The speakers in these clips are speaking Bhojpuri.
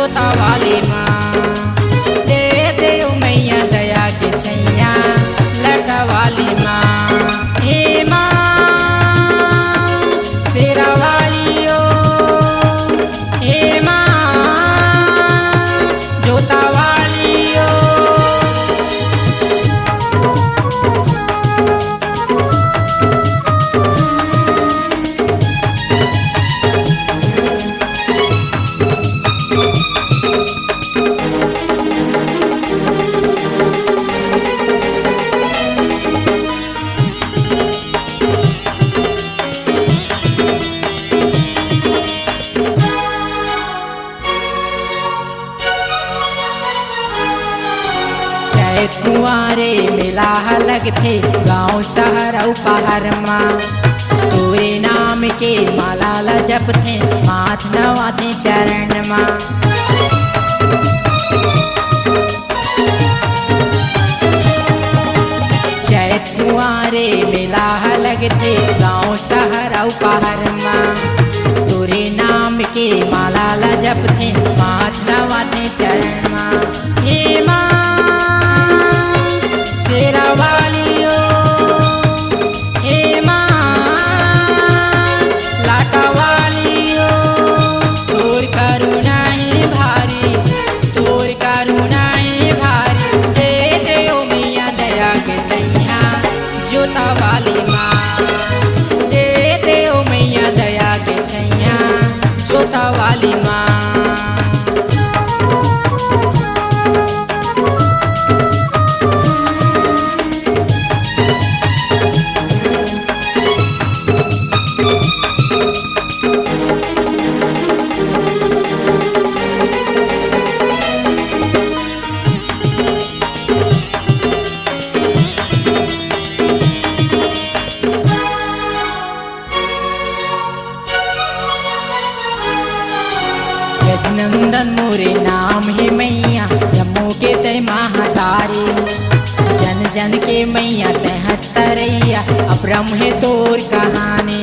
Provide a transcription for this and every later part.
जोता वाली माँ। दे दे ओ मैया दया के छैया लटा वाली माँ। हे माँ शेरा वाली ओ, हे माँ जोता वाली ओ। कुंवारे मेला लगथे गाँव शहर अउ पहाड़ माँ। तोरे नाम के माला ला जपथे माथ नवाथे चरण माँ। चैत कुंवारे मेला लगथे गाँव शहर अउ पहाड़ माँ। तोरे नाम के माला ला जपथे माथ नवाथे चरण माँ। हे माँ शेरा वाली ओ, हे माँ लाटा वाली ओ। तोर करुणा है भारी, तोर करुणा है भारी। दे दे ओ मैया दया के छैया जोता वाली माँ। दे दे ओ मैया दया के छैया जोता वाली माँ। गजनंदन मोरे नाम है मैया जम्मू के तय महातारी। जन जन के मैया तय हंसतरैया अपरम है तोर कहानी।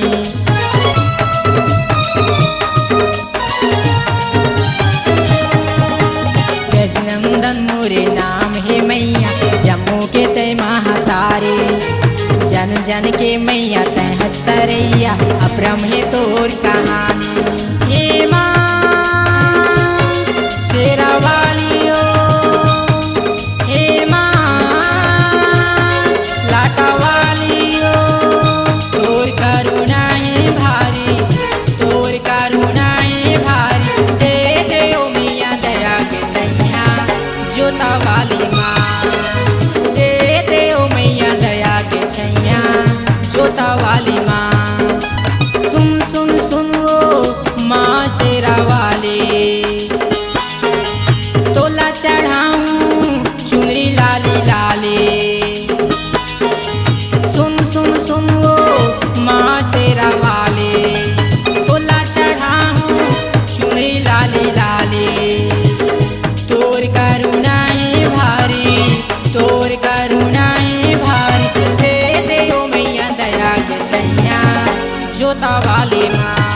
गजनंदन मोरे नाम है मैया जम्मू के तय महातारी। जन जन के मैया तय हंसतरैया अपरम है तोर कहानी। हे माँ शेरा वाली ओ, हे माँ लाटा वाली ओ। तोर करुणा है भारी, तोर करुणा है भारी। दे दे ओ मैया दया के छैया जोता वाली माँ। दे दे ओ मैया दया के छैया जोता वाली माँ। सुन सुन सुन ओ माँ शेरा वाली, तोला चढ़ाऊं चुनरी लाली लाली। सुन सुन सुन वो माँ शेरा वाली, तोला चढ़ाऊं चुनरी लाली लाली। तोर करुणा है भारी, तोर करुणा है भारी। दे दे ओ मैया दया के छैया जोता वाली माँ।